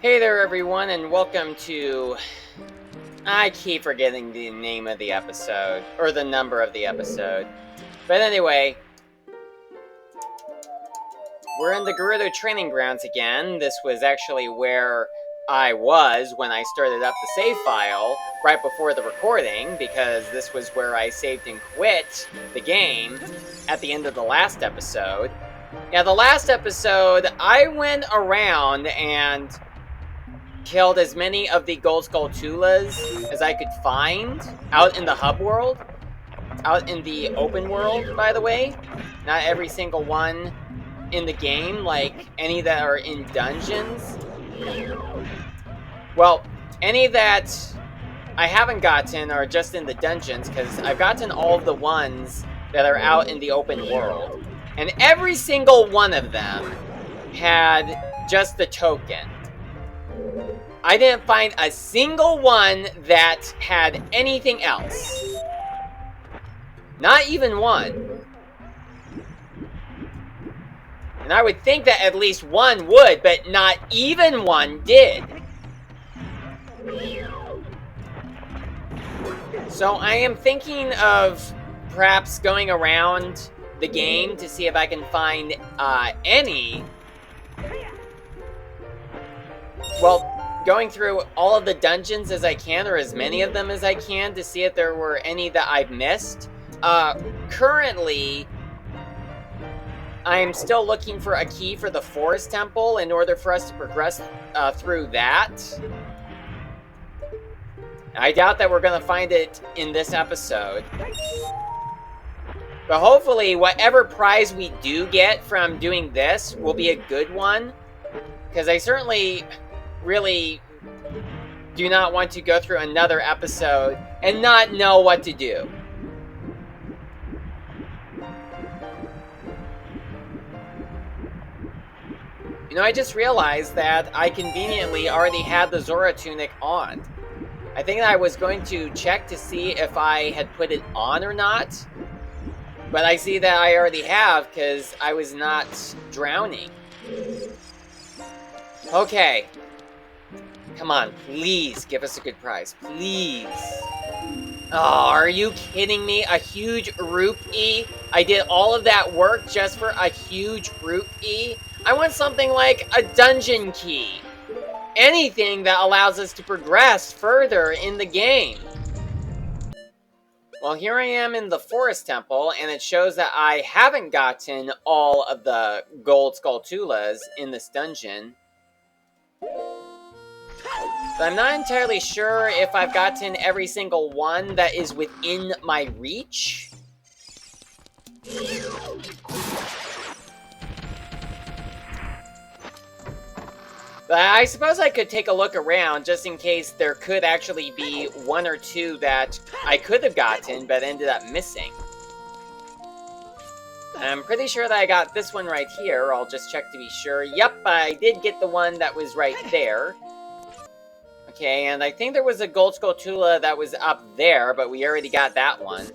Hey there, everyone, and welcome to. I keep forgetting the name of the episode, or the number of the episode. But anyway, we're in the Gerudo Training Grounds again. This was actually where I was when I started up the save file, right before the recording, because this was where I saved and quit the game at the end of the last episode. Yeah, the last episode, I went around and killed as many of the Gold Skull Tulas as I could find out in the hub world. Out in the open world, by the way. Not every single one in the game, like any that are in dungeons. Well, any that I haven't gotten are just in the dungeons, because I've gotten all of the ones that are out in the open world. And every single one of them had just the token. I didn't find a single one that had anything else. Not even one. And I would think that at least one would, but not even one did. So I am thinking of perhaps going around the game to see if I can find any. Well, going through all of the dungeons as I can, or as many of them as I can, to see if there were any that I've missed. Currently, I'm still looking for a key for the Forest Temple in order for us to progress through that. I doubt that we're going to find it in this episode. But hopefully, whatever prize we do get from doing this will be a good one. Because I certainly really do not want to go through another episode and not know what to do. You know, I just realized that I conveniently already had the Zora tunic on. I think I was going to check to see if I had put it on or not. But I see that I already have, because I was not drowning. Okay. Come on, please give us a good prize. Please. Oh, are you kidding me? A huge rupee? I did all of that work just for a huge rupee? I want something like a dungeon key. Anything that allows us to progress further in the game. Well, here I am in the Forest Temple, and it shows that I haven't gotten all of the Gold Skull Tulas in this dungeon. But I'm not entirely sure if I've gotten every single one that is within my reach. But I suppose I could take a look around just in case there could actually be one or two that I could have gotten but ended up missing. I'm pretty sure that I got this one right here. I'll just check to be sure. Yep, I did get the one that was right there. Okay, and I think there was a Gold Skull Tula that was up there, but we already got that one.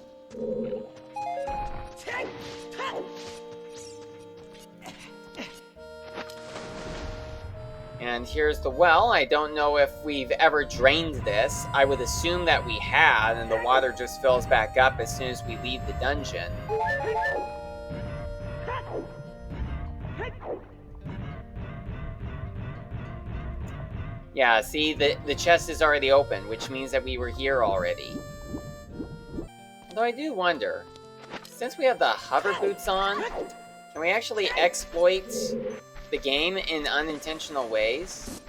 And here's the well. I don't know if we've ever drained this. I would assume that we had, and the water just fills back up as soon as we leave the dungeon. Yeah, see, the chest is already open, which means that we were here already. Though I do wonder, since we have the hover boots on, can we actually exploit the game in unintentional ways?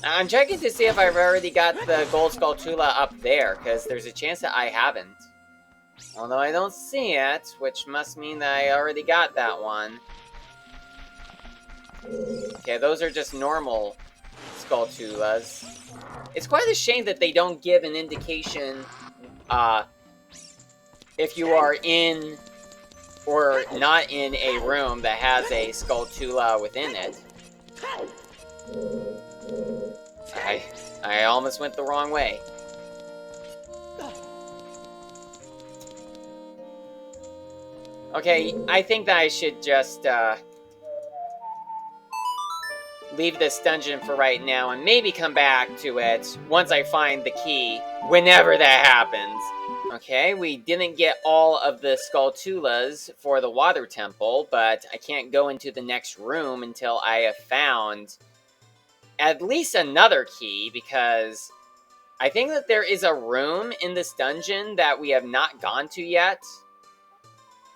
I'm checking to see if I've already got the Gold Skull Tula up there, because there's a chance that I haven't. Although I don't see it, which must mean that I already got that one. Okay, those are just normal Skull Tulas. It's quite a shame that they don't give an indication if you are in or not in a room that has a Skull Tula within it. I almost went the wrong way. Okay, I think that I should just leave this dungeon for right now and maybe come back to it once I find the key, whenever that happens. Okay, we didn't get all of the Skulltulas for the water temple, but I can't go into the next room until I have found at least another key, because I think that there is a room in this dungeon that we have not gone to yet.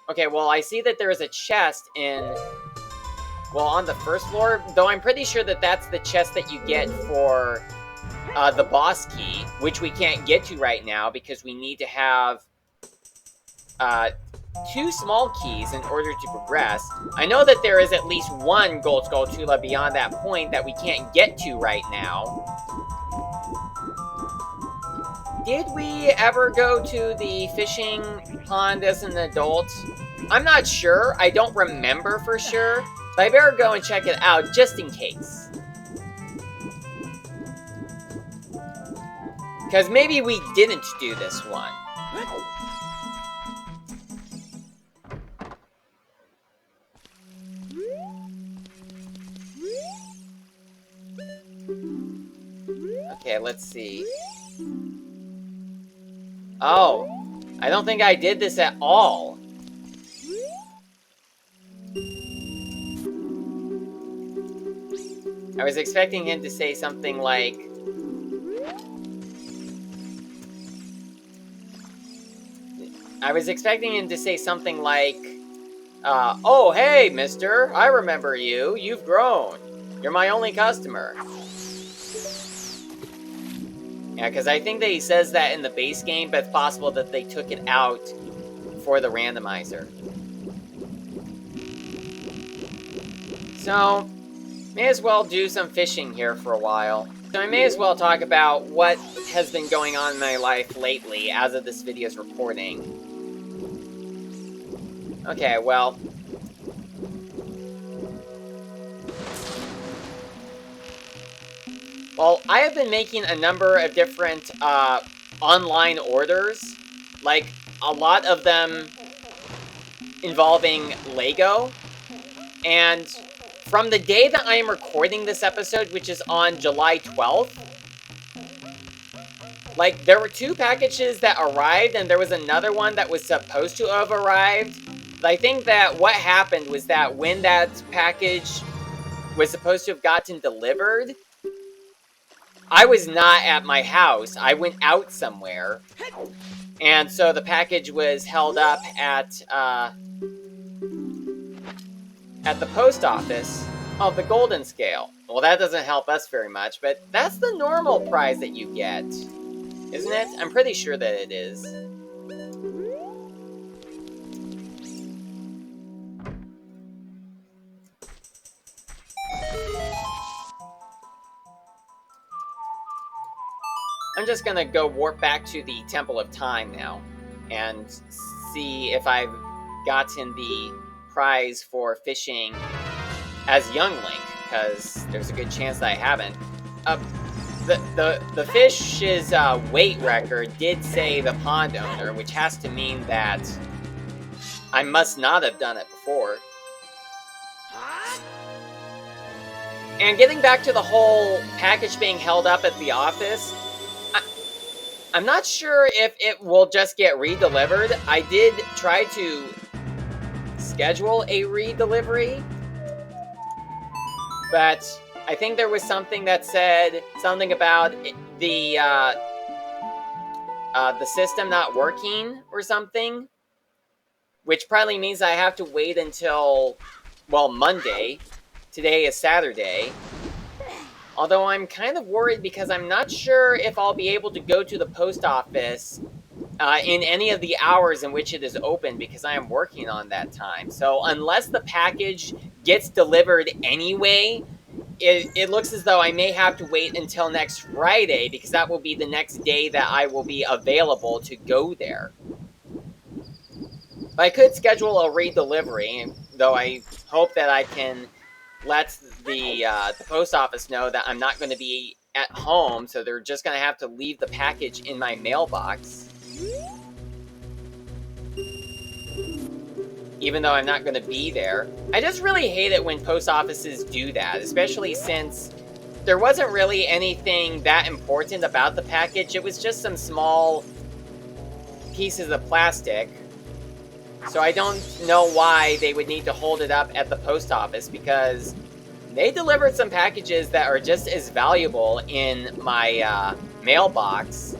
Okay, well, I see that there is a chest on the first floor, though I'm pretty sure that that's the chest that you get for the boss key, which we can't get to right now because we need to have 2 small keys in order to progress. I know that there is at least 1 Gold Skulltula beyond that point that we can't get to right now. Did we ever go to the fishing pond as an adult? I'm not sure. I don't remember for sure. But I better go and check it out just in case. Because maybe we didn't do this one. Okay, let's see. Oh, I don't think I did this at all. I was expecting him to say something like... oh, hey, mister, I remember you. You've grown. You're my only customer. Yeah, because I think that he says that in the base game, but it's possible that they took it out for the randomizer. So, may as well do some fishing here for a while. So I may as well talk about what has been going on in my life lately as of this video's recording. Okay, well... Well, I have been making a number of different online orders, like a lot of them involving Lego, and from the day that I am recording this episode, which is on July 12th, like, there were 2 packages that arrived, and there was another one that was supposed to have arrived. But I think that what happened was that when that package was supposed to have gotten delivered, I was not at my house. I went out somewhere. And so the package was held up at the post office of the golden scale. Well, that doesn't help us very much, but that's the normal prize that you get, isn't it? I'm pretty sure that it is. I'm just gonna go warp back to the Temple of Time now and see if I've gotten the prize for fishing as Young Link, because there's a good chance that I haven't. The fish's weight record did say the pond owner, which has to mean that I must not have done it before. And getting back to the whole package being held up at the office, I'm not sure if it will just get redelivered. I did try to schedule a redelivery, but I think there was something that said something about the system not working or something, which probably means I have to wait until, well, Monday. Today is Saturday. Although I'm kind of worried because I'm not sure if I'll be able to go to the post office in any of the hours in which it is open, because I am working on that time. So unless the package gets delivered anyway, it looks as though I may have to wait until next Friday, because that will be the next day that I will be available to go there. But I could schedule a redelivery, though I hope that I can let the post office know that I'm not going to be at home, so they're just going to have to leave the package in my mailbox. even though I'm not going to be there. I just really hate it when post offices do that, especially since there wasn't really anything that important about the package. It was just some small pieces of plastic. So I don't know why they would need to hold it up at the post office, because they delivered some packages that are just as valuable in my mailbox.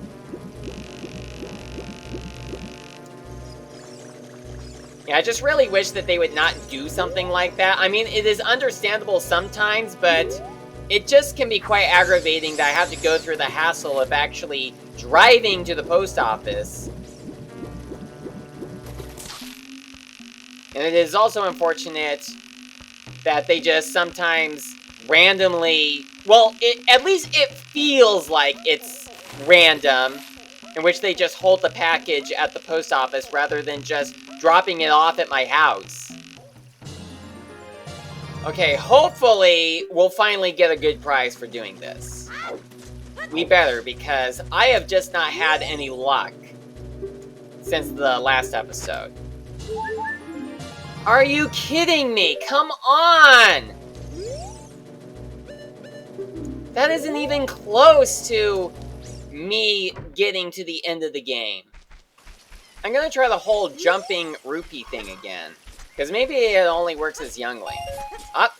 Yeah, I just really wish that they would not do something like that. I mean, it is understandable sometimes, but it just can be quite aggravating that I have to go through the hassle of actually driving to the post office. And it is also unfortunate that they just sometimes randomly... Well, at least it feels like it's random, in which they just hold the package at the post office rather than just dropping it off at my house. Okay, hopefully we'll finally get a good prize for doing this. We better, because I have just not had any luck since the last episode. Are you kidding me? Come on! That isn't even close to me getting to the end of the game. I'm gonna try the whole jumping rupee thing again, because maybe it only works as Youngling.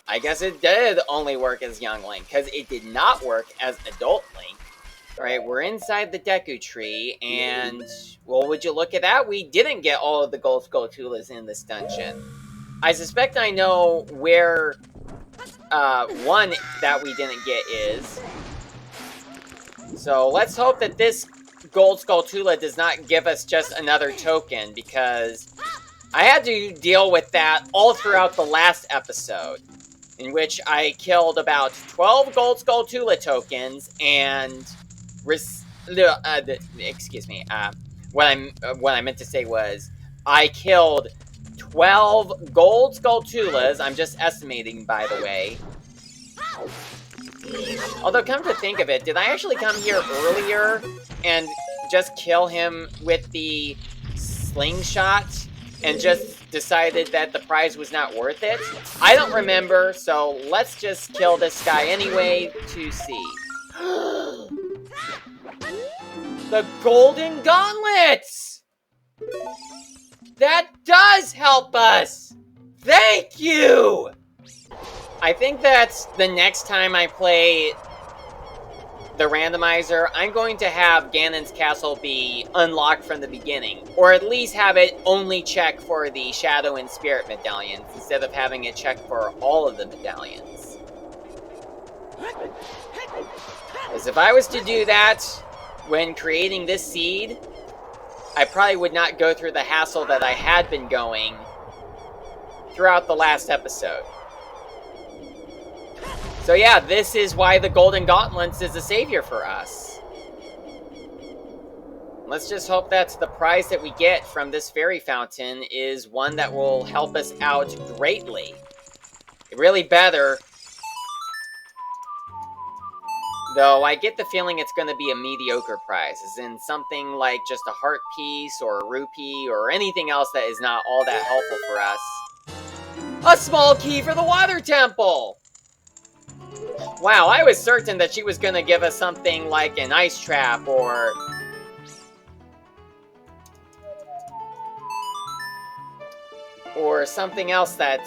I guess it did only work as Youngling, because it did not work as Adult Link. Alright, we're inside the Deku Tree, and, well, would you look at that? We didn't get all of the Gold Skulltulas in this dungeon. I suspect I know where one that we didn't get is. So let's hope that this Gold Skulltula does not give us just another token, because I had to deal with that all throughout the last episode, in which I killed about 12 Gold Skulltula tokens and excuse me. What I meant to say was I killed 12 Gold Skulltulas. I'm just estimating, by the way. Although, come to think of it, did I actually come here earlier and just kill him with the slingshot and just decided that the prize was not worth it? I don't remember, so let's just kill this guy anyway to see. The Golden Gauntlets! That does help us! Thank you! I think that the next time I play the randomizer, I'm going to have Ganon's Castle be unlocked from the beginning. Or at least have it only check for the Shadow and Spirit medallions, instead of having it check for all of the medallions. Because if I was to do that when creating this seed, I probably would not go through the hassle that I had been going throughout the last episode. So yeah, this is why the Golden Gauntlets is a savior for us. Let's just hope that the prize that we get from this fairy fountain is one that will help us out greatly. It really better. Though I get the feeling it's going to be a mediocre prize, as in something like just a heart piece or a rupee or anything else that is not all that helpful for us. A small key for the water temple! Wow, I was certain that she was going to give us something like an ice trap or something else that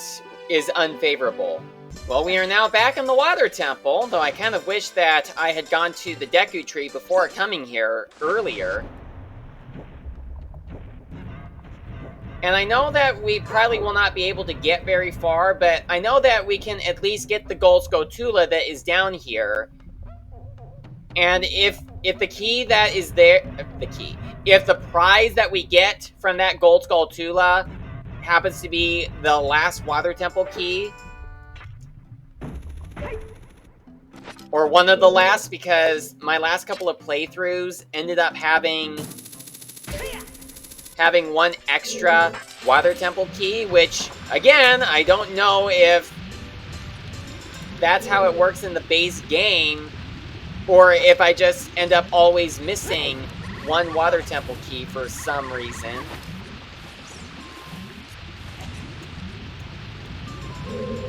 is unfavorable. Well, we are now back in the water temple, though I kind of wish that I had gone to the Deku Tree before coming here earlier. And I know that we probably will not be able to get very far, but I know that we can at least get the Gold Skulltula that is down here. And if the key that is there, if the prize that we get from that Gold Skulltula happens to be the last water temple key, or one of the last, because my last couple of playthroughs ended up having one extra water temple key, which, again, I don't know if that's how it works in the base game, or if I just end up always missing one water temple key for some reason.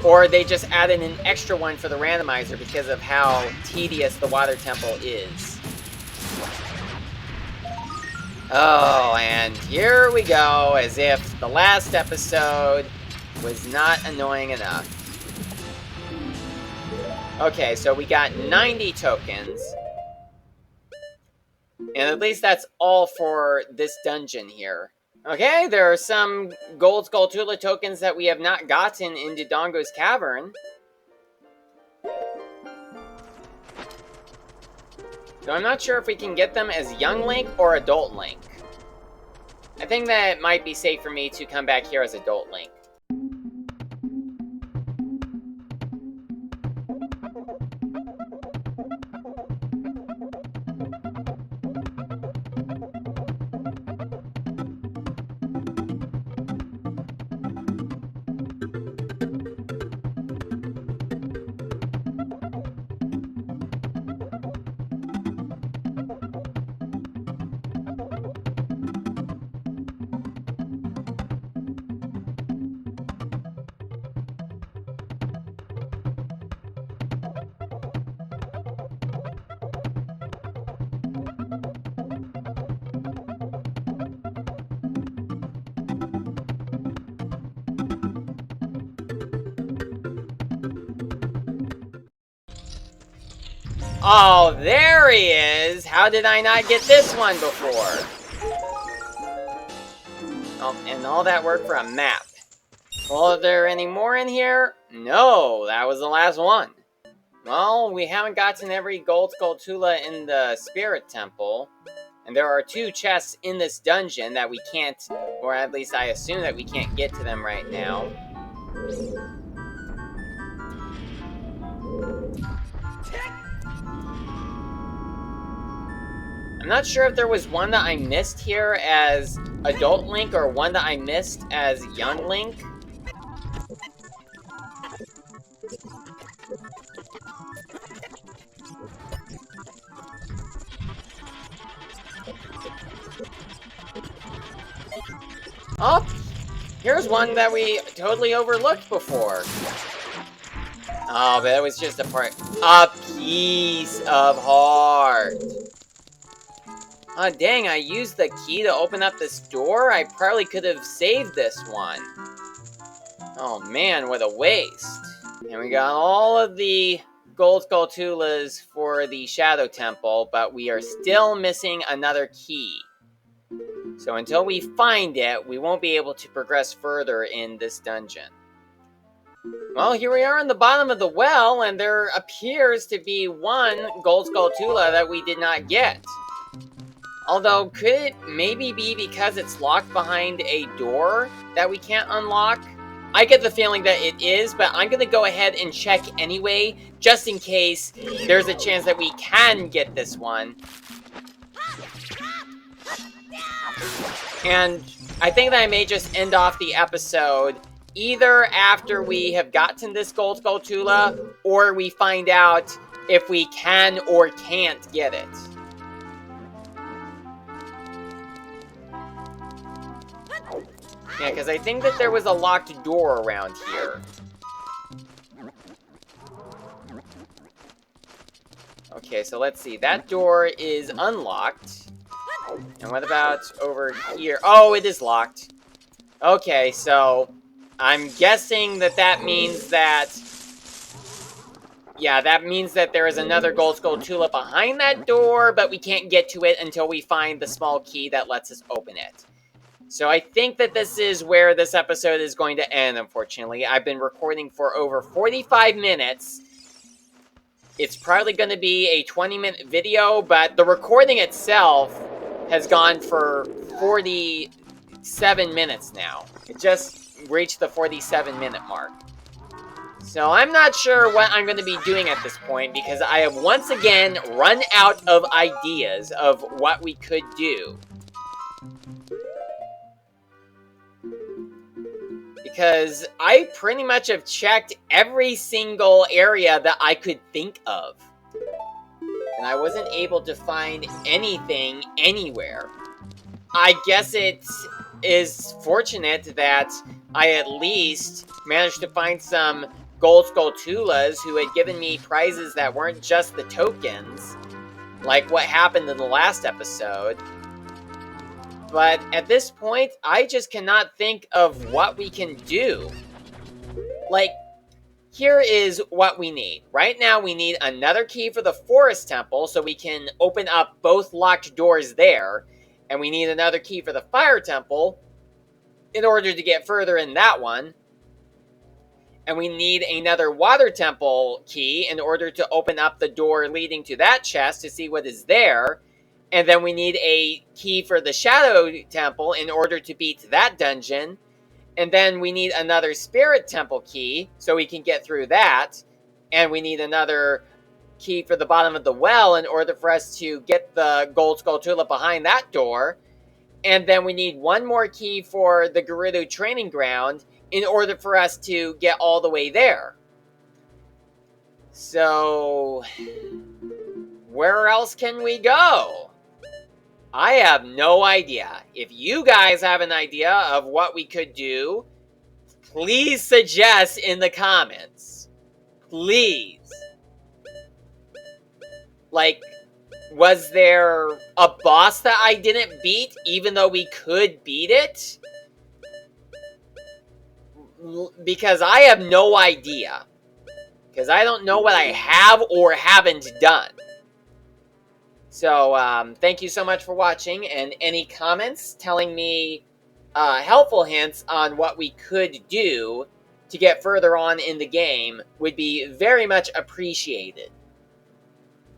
Or they just added an extra one for the randomizer because of how tedious the water temple is. Oh, and here we go, as if the last episode was not annoying enough. Okay, so we got 90 tokens. And at least that's all for this dungeon here. Okay, there are some Gold Skulltula tokens that we have not gotten in Dodongo's Cavern. So I'm not sure if we can get them as Young Link or Adult Link. I think that it might be safe for me to come back here as Adult Link. Oh, there he is! How did I not get this one before? Oh, and all that work for a map. Well, are there any more in here? No, that was the last one. Well, we haven't gotten every Gold Skulltula in the Spirit Temple. And there are 2 chests in this dungeon that we can't, or at least I assume that we can't get to them right now. I'm not sure if there was one that I missed here as Adult Link or one that I missed as Young Link. Oh, here's one that we totally overlooked before. Oh, but it was just a piece of heart. Oh, dang, I used the key to open up this door? I probably could have saved this one. Oh man, what a waste. And we got all of the Gold Skulltulas for the Shadow Temple, but we are still missing another key. So until we find it, we won't be able to progress further in this dungeon. Well, here we are in the bottom of the well, and there appears to be one Gold Skulltula that we did not get. Although, could it maybe be because it's locked behind a door that we can't unlock? I get the feeling that it is, but I'm going to go ahead and check anyway, just in case there's a chance that we can get this one. And I think that I may just end off the episode either after we have gotten this Gold Skulltula, or we find out if we can or can't get it. Yeah, because I think that there was a locked door around here. Okay, so let's see. That door is unlocked. And what about over here? Oh, it is locked. Okay, so I'm guessing that that means that... Yeah, that means that there is another Gold Skulltula behind that door, but we can't get to it until we find the small key that lets us open it. So I think that this is where this episode is going to end, unfortunately. I've been recording for over 45 minutes. It's probably going to be a 20-minute video, but the recording itself has gone for 47 minutes now. It just reached the 47-minute mark. So I'm not sure what I'm going to be doing at this point, because I have once again run out of ideas of what we could do. Because I pretty much have checked every single area that I could think of. And I wasn't able to find anything anywhere. I guess it is fortunate that I at least managed to find some Gold Skulltulas who had given me prizes that weren't just the tokens, like what happened in the last episode. But at this point, I just cannot think of what we can do. Like, here is what we need. Right now, we need another key for the Forest Temple so we can open up both locked doors there. And we need another key for the Fire Temple in order to get further in that one. And we need another Water Temple key in order to open up the door leading to that chest to see what is there. And then we need a key for the Shadow Temple in order to beat that dungeon. And then we need another Spirit Temple key so we can get through that. And we need another key for the bottom of the well in order for us to get the Gold Skulltula behind that door. And then we need one more key for the Gerudo Training Ground in order for us to get all the way there. So, where else can we go? I have no idea. If you guys have an idea of what we could do, please suggest in the comments. Please. Like, was there a boss that I didn't beat even though we could beat it? Because I have no idea. Because I don't know what I have or haven't done. So, thank you so much for watching, and any comments telling me helpful hints on what we could do to get further on in the game would be very much appreciated.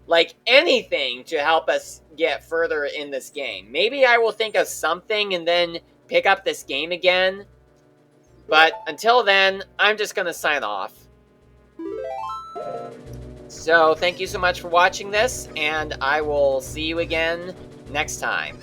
Like, anything to help us get further in this game. Maybe I will think of something and then pick up this game again. But until then, I'm just going to sign off. So, thank you so much for watching this, and I will see you again next time.